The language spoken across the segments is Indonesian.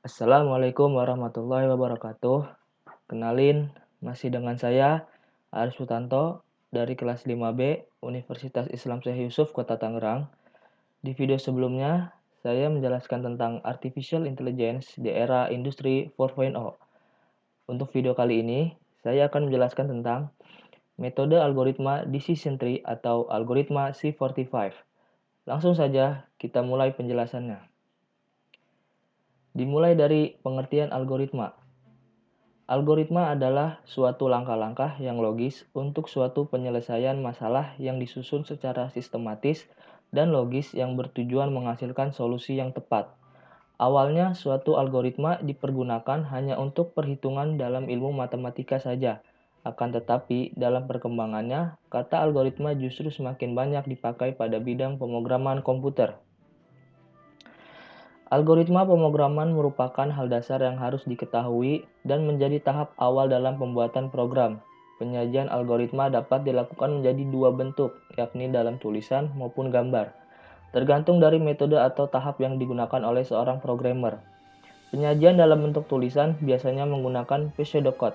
Assalamualaikum warahmatullahi wabarakatuh. Kenalin, masih dengan saya, Aris Sutanto, dari kelas 5B, Universitas Islam Syekh Yusuf, Kota Tangerang. Di video sebelumnya, saya menjelaskan tentang Artificial Intelligence di era Industri 4.0. Untuk video kali ini, saya akan menjelaskan tentang metode algoritma decision tree atau algoritma C45. Langsung saja, kita mulai penjelasannya. Dimulai dari pengertian algoritma. Algoritma adalah suatu langkah-langkah yang logis untuk suatu penyelesaian masalah yang disusun secara sistematis dan logis yang bertujuan menghasilkan solusi yang tepat. Awalnya, suatu algoritma dipergunakan hanya untuk perhitungan dalam ilmu matematika saja. Akan tetapi, dalam perkembangannya, kata algoritma justru semakin banyak dipakai pada bidang pemrograman komputer. Algoritma pemrograman merupakan hal dasar yang harus diketahui dan menjadi tahap awal dalam pembuatan program. Penyajian algoritma dapat dilakukan menjadi dua bentuk, yakni dalam tulisan maupun gambar, tergantung dari metode atau tahap yang digunakan oleh seorang programmer. Penyajian dalam bentuk tulisan biasanya menggunakan pseudocode,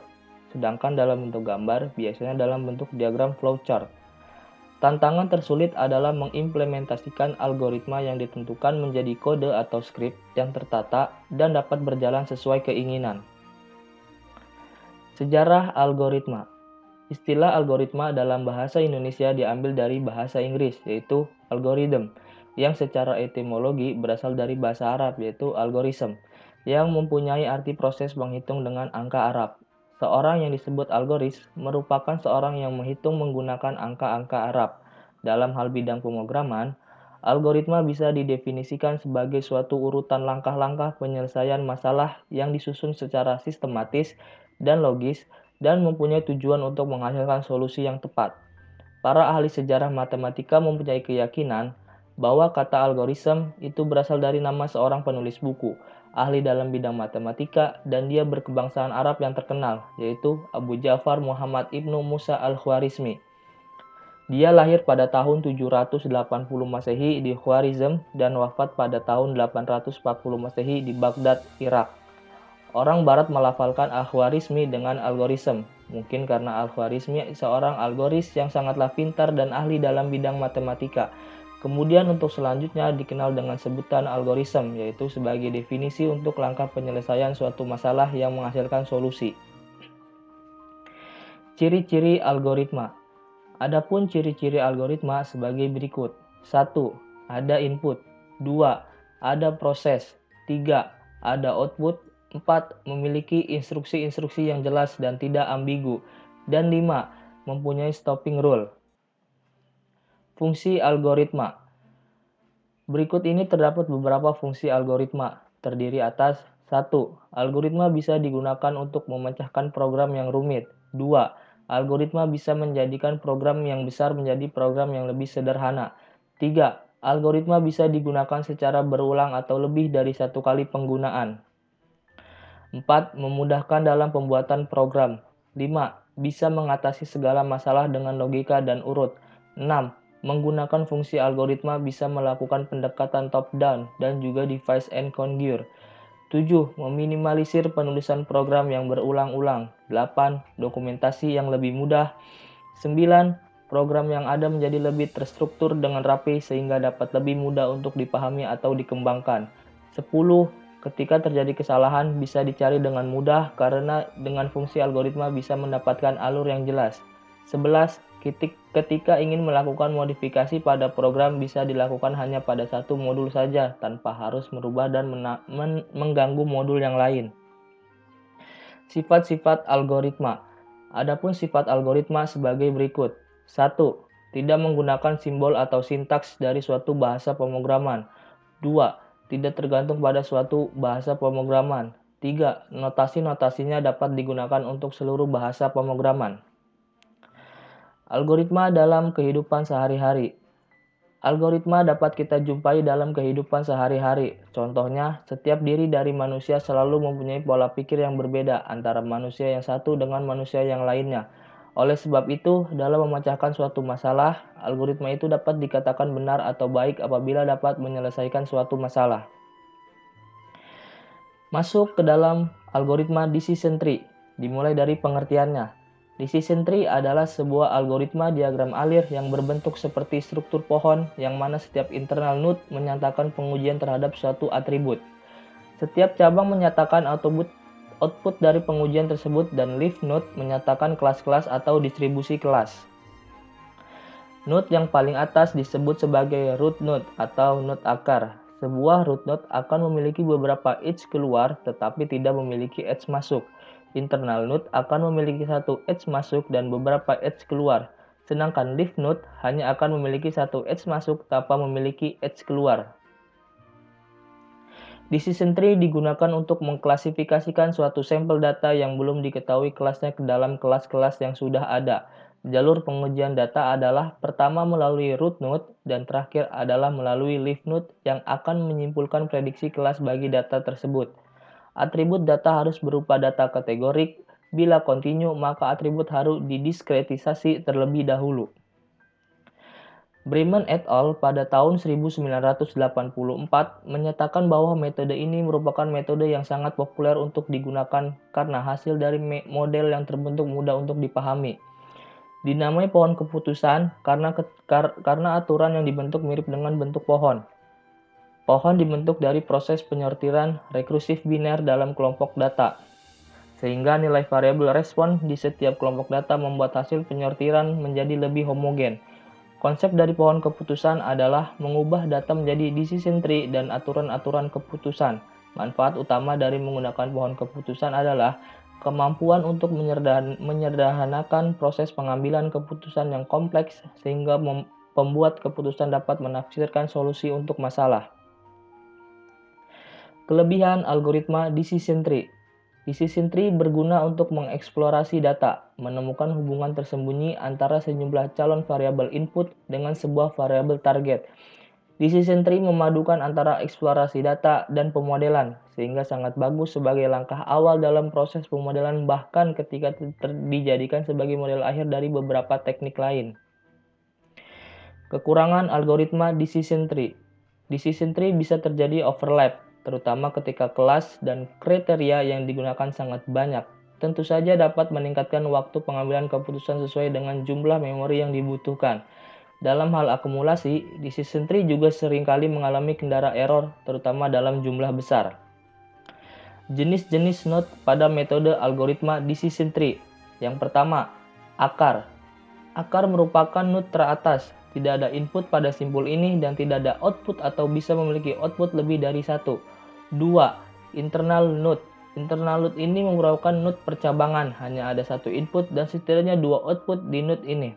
sedangkan dalam bentuk gambar biasanya dalam bentuk diagram flowchart. Tantangan tersulit adalah mengimplementasikan algoritma yang ditentukan menjadi kode atau skrip yang tertata dan dapat berjalan sesuai keinginan. Sejarah algoritma. Istilah algoritma dalam bahasa Indonesia diambil dari bahasa Inggris, yaitu algorithm, yang secara etimologi berasal dari bahasa Arab, yaitu algorithm, yang mempunyai arti proses menghitung dengan angka Arab. Seorang yang disebut algoris merupakan seorang yang menghitung menggunakan angka-angka Arab. Dalam hal bidang pemrograman, algoritma bisa didefinisikan sebagai suatu urutan langkah-langkah penyelesaian masalah yang disusun secara sistematis dan logis dan mempunyai tujuan untuk menghasilkan solusi yang tepat. Para ahli sejarah matematika mempunyai keyakinan bahwa kata algoritma itu berasal dari nama seorang penulis buku, ahli dalam bidang matematika, dan dia berkebangsaan Arab yang terkenal, yaitu Abu Ja'far Muhammad ibnu Musa al-Khwarizmi. Dia lahir pada tahun 780 Masehi di Khwarizm dan wafat pada tahun 840 Masehi di Baghdad, Irak. Orang Barat melafalkan Al-Khwarizmi dengan algoritma, mungkin karena Al-Khwarizmi seorang algoris yang sangatlah pintar dan ahli dalam bidang matematika. Kemudian untuk selanjutnya dikenal dengan sebutan algoritma, yaitu sebagai definisi untuk langkah penyelesaian suatu masalah yang menghasilkan solusi. Ciri-ciri algoritma. Adapun ciri-ciri algoritma sebagai berikut. 1. Ada input. 2. Ada proses. 3. Ada output. 4. Memiliki instruksi-instruksi yang jelas dan tidak ambigu. Dan 5. Mempunyai stopping rule. Fungsi algoritma. Berikut ini terdapat beberapa fungsi algoritma, terdiri atas 1. Algoritma bisa digunakan untuk memecahkan program yang rumit. 2. Algoritma bisa menjadikan program yang besar menjadi program yang lebih sederhana. 3. Algoritma bisa digunakan secara berulang atau lebih dari satu kali penggunaan. 4. Memudahkan dalam pembuatan program. 5. Bisa mengatasi segala masalah dengan logika dan urut. 6. Menggunakan fungsi algoritma bisa melakukan pendekatan top-down dan juga divide and conquer. 7. Meminimalisir penulisan program yang berulang-ulang. 8. Dokumentasi yang lebih mudah. 9. Program yang ada menjadi lebih terstruktur dengan rapi sehingga dapat lebih mudah untuk dipahami atau dikembangkan. 10. Ketika terjadi kesalahan bisa dicari dengan mudah karena dengan fungsi algoritma bisa mendapatkan alur yang jelas. 11. Ketika ingin melakukan modifikasi pada program bisa dilakukan hanya pada satu modul saja tanpa harus merubah dan mengganggu modul yang lain. Sifat-sifat algoritma. Adapun sifat algoritma sebagai berikut. 1. Tidak menggunakan simbol atau sintaks dari suatu bahasa pemrograman. 2. Tidak tergantung pada suatu bahasa pemrograman. 3. Notasi-notasinya dapat digunakan untuk seluruh bahasa pemrograman. Algoritma dalam kehidupan sehari-hari. Algoritma dapat kita jumpai dalam kehidupan sehari-hari. Contohnya, setiap diri dari manusia selalu mempunyai pola pikir yang berbeda antara manusia yang satu dengan manusia yang lainnya. Oleh sebab itu, dalam memecahkan suatu masalah, algoritma itu dapat dikatakan benar atau baik apabila dapat menyelesaikan suatu masalah. Masuk ke dalam algoritma decision tree, dimulai dari pengertiannya. Decision tree adalah sebuah algoritma diagram alir yang berbentuk seperti struktur pohon yang mana setiap internal node menyatakan pengujian terhadap suatu atribut. Setiap cabang menyatakan output dari pengujian tersebut dan leaf node menyatakan kelas-kelas atau distribusi kelas. Node yang paling atas disebut sebagai root node atau node akar. Sebuah root node akan memiliki beberapa edge keluar tetapi tidak memiliki edge masuk. Internal node akan memiliki satu edge masuk dan beberapa edge keluar. Sedangkan leaf node hanya akan memiliki satu edge masuk tanpa memiliki edge keluar. Decision tree digunakan untuk mengklasifikasikan suatu sampel data yang belum diketahui kelasnya ke dalam kelas-kelas yang sudah ada. Jalur pengujian data adalah pertama melalui root node dan terakhir adalah melalui leaf node yang akan menyimpulkan prediksi kelas bagi data tersebut. Atribut data harus berupa data kategorik. Bila kontinu, maka atribut harus didiskretisasi terlebih dahulu. Bremen et al. Pada tahun 1984 menyatakan bahwa metode ini merupakan metode yang sangat populer untuk digunakan karena hasil dari model yang terbentuk mudah untuk dipahami. Dinamai pohon keputusan karena aturan yang dibentuk mirip dengan bentuk pohon. Pohon dibentuk dari proses penyortiran rekursif biner dalam kelompok data, sehingga nilai variabel respon di setiap kelompok data membuat hasil penyortiran menjadi lebih homogen. Konsep dari pohon keputusan adalah mengubah data menjadi decision tree dan aturan-aturan keputusan. Manfaat utama dari menggunakan pohon keputusan adalah kemampuan untuk menyederhanakan proses pengambilan keputusan yang kompleks sehingga pembuat keputusan dapat menafsirkan solusi untuk masalah. Kelebihan algoritma decision tree. Decision tree berguna untuk mengeksplorasi data, menemukan hubungan tersembunyi antara sejumlah calon variabel input dengan sebuah variabel target. Decision tree memadukan antara eksplorasi data dan pemodelan, sehingga sangat bagus sebagai langkah awal dalam proses pemodelan bahkan ketika dijadikan sebagai model akhir dari beberapa teknik lain. Kekurangan algoritma decision tree. Decision tree bisa terjadi overlap, terutama ketika kelas dan kriteria yang digunakan sangat banyak. Tentu saja dapat meningkatkan waktu pengambilan keputusan sesuai dengan jumlah memori yang dibutuhkan. Dalam hal akumulasi, decision tree juga seringkali mengalami kendala error, terutama dalam jumlah besar. Jenis-jenis node pada metode algoritma decision tree. Yang pertama, akar. Akar merupakan node teratas. Tidak ada input pada simpul ini dan tidak ada output atau bisa memiliki output lebih dari satu. 2. Internal node. Internal node ini merupakan node percabangan, hanya ada satu input dan setidaknya dua output di node ini.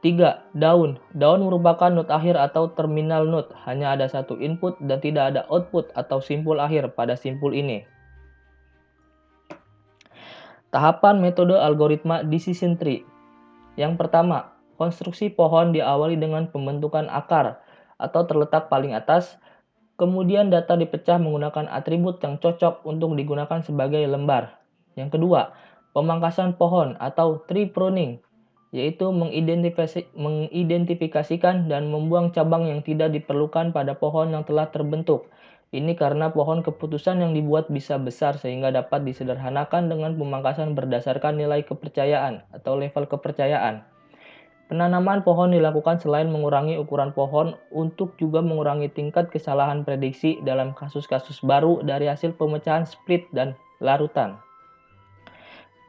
3. Daun. Daun merupakan node akhir atau terminal node, hanya ada satu input dan tidak ada output atau simpul akhir pada simpul ini. Tahapan metode algoritma decision tree. Yang pertama, konstruksi pohon diawali dengan pembentukan akar atau terletak paling atas. Kemudian data dipecah menggunakan atribut yang cocok untuk digunakan sebagai lembar. Yang kedua, pemangkasan pohon atau tree pruning, yaitu mengidentifikasikan dan membuang cabang yang tidak diperlukan pada pohon yang telah terbentuk. Ini karena pohon keputusan yang dibuat bisa besar sehingga dapat disederhanakan dengan pemangkasan berdasarkan nilai kepercayaan atau level kepercayaan. Penanaman pohon dilakukan selain mengurangi ukuran pohon untuk juga mengurangi tingkat kesalahan prediksi dalam kasus-kasus baru dari hasil pemecahan split dan larutan.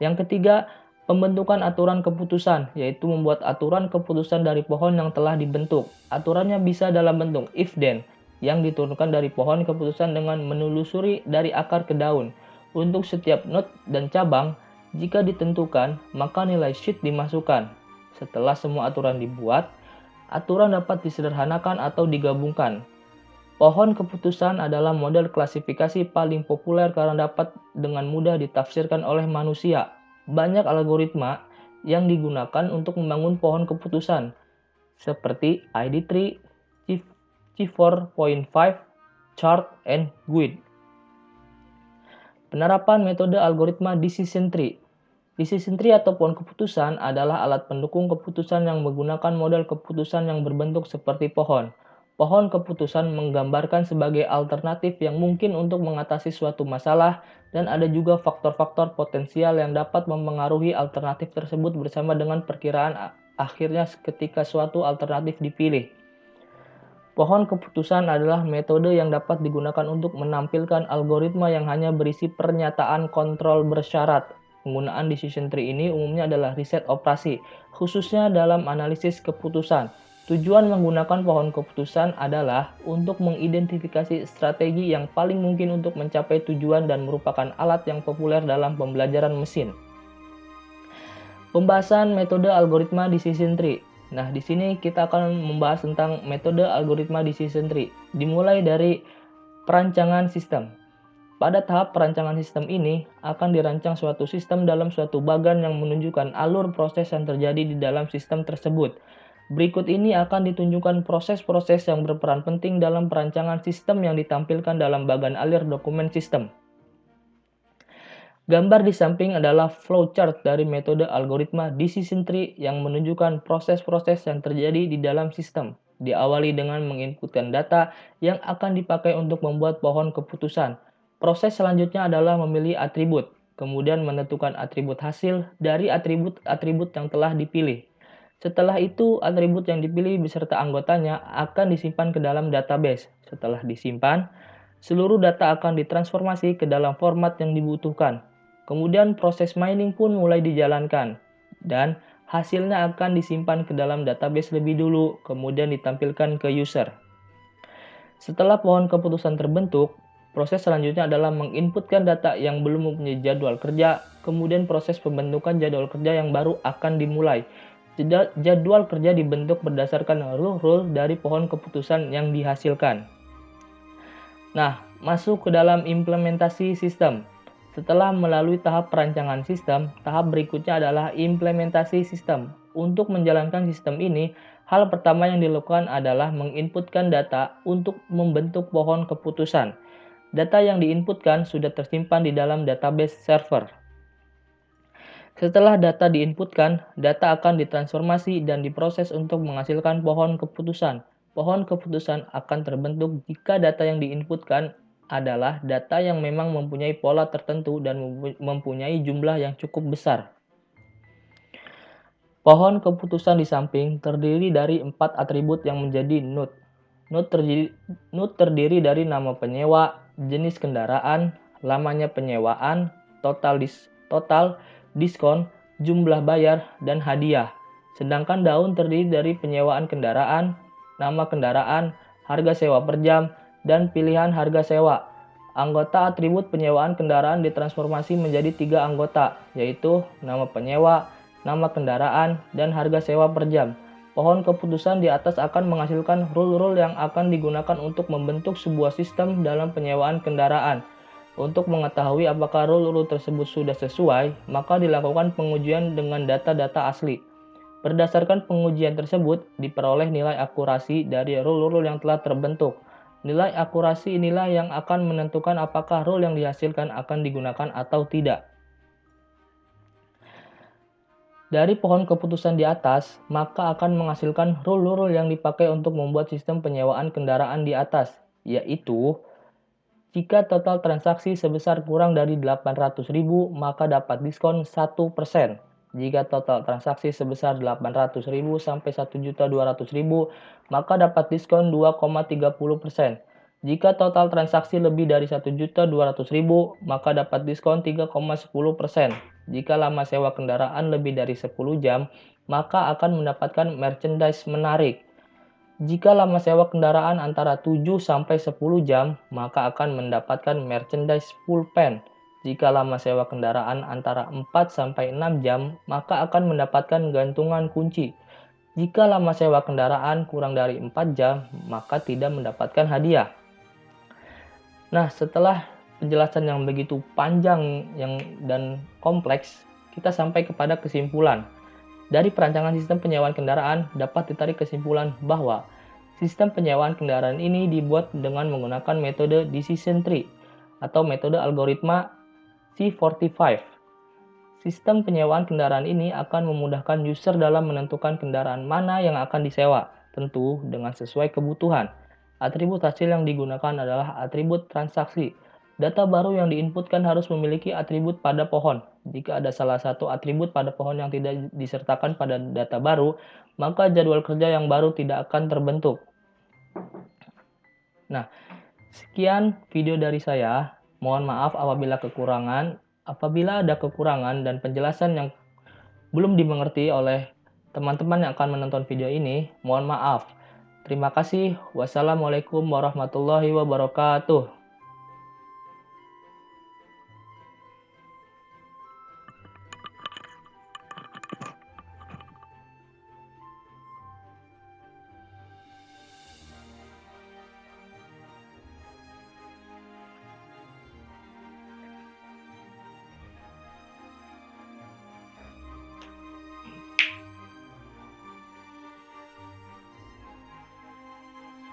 Yang ketiga, pembentukan aturan keputusan, yaitu membuat aturan keputusan dari pohon yang telah dibentuk. Aturannya bisa dalam bentuk if-then, yang diturunkan dari pohon keputusan dengan menelusuri dari akar ke daun. Untuk setiap node dan cabang, jika ditentukan, maka nilai sheet dimasukkan. Setelah semua aturan dibuat, aturan dapat disederhanakan atau digabungkan. Pohon keputusan adalah model klasifikasi paling populer karena dapat dengan mudah ditafsirkan oleh manusia. Banyak algoritma yang digunakan untuk membangun pohon keputusan, seperti ID3, G4.5, Chart, and GUID. Penerapan metode algoritma decision tree. Decision tree atau pohon keputusan adalah alat pendukung keputusan yang menggunakan model keputusan yang berbentuk seperti pohon. Pohon keputusan menggambarkan sebagai alternatif yang mungkin untuk mengatasi suatu masalah, dan ada juga faktor-faktor potensial yang dapat mempengaruhi alternatif tersebut bersama dengan perkiraan akhirnya ketika suatu alternatif dipilih. Pohon keputusan adalah metode yang dapat digunakan untuk menampilkan algoritma yang hanya berisi pernyataan kontrol bersyarat. Penggunaan decision tree ini umumnya adalah riset operasi, khususnya dalam analisis keputusan. Tujuan menggunakan pohon keputusan adalah untuk mengidentifikasi strategi yang paling mungkin untuk mencapai tujuan dan merupakan alat yang populer dalam pembelajaran mesin. Pembahasan metode algoritma decision tree. Nah, di sini kita akan membahas tentang metode algoritma decision tree. Dimulai dari perancangan sistem. Pada tahap perancangan sistem ini, akan dirancang suatu sistem dalam suatu bagan yang menunjukkan alur proses yang terjadi di dalam sistem tersebut. Berikut ini akan ditunjukkan proses-proses yang berperan penting dalam perancangan sistem yang ditampilkan dalam bagan alir dokumen sistem. Gambar di samping adalah flowchart dari metode algoritma decision tree yang menunjukkan proses-proses yang terjadi di dalam sistem. Diawali dengan menginputkan data yang akan dipakai untuk membuat pohon keputusan. Proses selanjutnya adalah memilih atribut, kemudian menentukan atribut hasil dari atribut-atribut yang telah dipilih. Setelah itu, atribut yang dipilih beserta anggotanya akan disimpan ke dalam database. Setelah disimpan, seluruh data akan ditransformasi ke dalam format yang dibutuhkan. Kemudian proses mining pun mulai dijalankan, dan hasilnya akan disimpan ke dalam database lebih dulu, kemudian ditampilkan ke user. Setelah pohon keputusan terbentuk, proses selanjutnya adalah menginputkan data yang belum mempunyai jadwal kerja, kemudian proses pembentukan jadwal kerja yang baru akan dimulai. Jadwal kerja dibentuk berdasarkan rule-rule dari pohon keputusan yang dihasilkan. Nah, masuk ke dalam implementasi sistem. Setelah melalui tahap perancangan sistem, tahap berikutnya adalah implementasi sistem. Untuk menjalankan sistem ini, hal pertama yang dilakukan adalah menginputkan data untuk membentuk pohon keputusan. Data yang diinputkan sudah tersimpan di dalam database server. Setelah data diinputkan, data akan ditransformasi dan diproses untuk menghasilkan pohon keputusan. Pohon keputusan akan terbentuk jika data yang diinputkan adalah data yang memang mempunyai pola tertentu dan mempunyai jumlah yang cukup besar. Pohon keputusan di samping terdiri dari 4 atribut yang menjadi node. Node terdiri dari nama penyewa, jenis kendaraan, lamanya penyewaan, total diskon, jumlah bayar, dan hadiah. Sedangkan daun terdiri dari penyewaan kendaraan, nama kendaraan, harga sewa per jam, dan pilihan harga sewa. Anggota atribut penyewaan kendaraan ditransformasi menjadi 3 anggota, yaitu nama penyewa, nama kendaraan, dan harga sewa per jam. Pohon keputusan di atas akan menghasilkan rule-rule yang akan digunakan untuk membentuk sebuah sistem dalam penyewaan kendaraan. Untuk mengetahui apakah rule-rule tersebut sudah sesuai, maka dilakukan pengujian dengan data-data asli. Berdasarkan pengujian tersebut, diperoleh nilai akurasi dari rule-rule yang telah terbentuk. Nilai akurasi inilah yang akan menentukan apakah rule yang dihasilkan akan digunakan atau tidak. Dari pohon keputusan di atas, maka akan menghasilkan rule-rule yang dipakai untuk membuat sistem penyewaan kendaraan di atas, yaitu jika total transaksi sebesar kurang dari 800.000, maka dapat diskon 1%. Jika total transaksi sebesar 800.000 sampai 1.200.000, maka dapat diskon 2,30%. Jika total transaksi lebih dari 1.200.000, maka dapat diskon 3,10%. Jika lama sewa kendaraan lebih dari 10 jam, maka akan mendapatkan merchandise menarik. Jika lama sewa kendaraan antara 7 sampai 10 jam, maka akan mendapatkan merchandise pulpen. Jika lama sewa kendaraan antara 4 sampai 6 jam, maka akan mendapatkan gantungan kunci. Jika lama sewa kendaraan kurang dari 4 jam, maka tidak mendapatkan hadiah. Nah, setelah penjelasan yang begitu panjang dan kompleks, kita sampai kepada kesimpulan. Dari perancangan sistem penyewaan kendaraan dapat ditarik kesimpulan bahwa sistem penyewaan kendaraan ini dibuat dengan menggunakan metode decision tree atau metode algoritma C45. Sistem penyewaan kendaraan ini akan memudahkan user dalam menentukan kendaraan mana yang akan disewa, tentu dengan sesuai kebutuhan. Atribut hasil yang digunakan adalah atribut transaksi. Data baru yang diinputkan harus memiliki atribut pada pohon. Jika ada salah satu atribut pada pohon yang tidak disertakan pada data baru, maka jadwal kerja yang baru tidak akan terbentuk. Nah, sekian video dari saya. Mohon maaf apabila ada kekurangan dan penjelasan yang belum dimengerti oleh teman-teman yang akan menonton video ini. Mohon maaf. Terima kasih. Wassalamualaikum warahmatullahi wabarakatuh.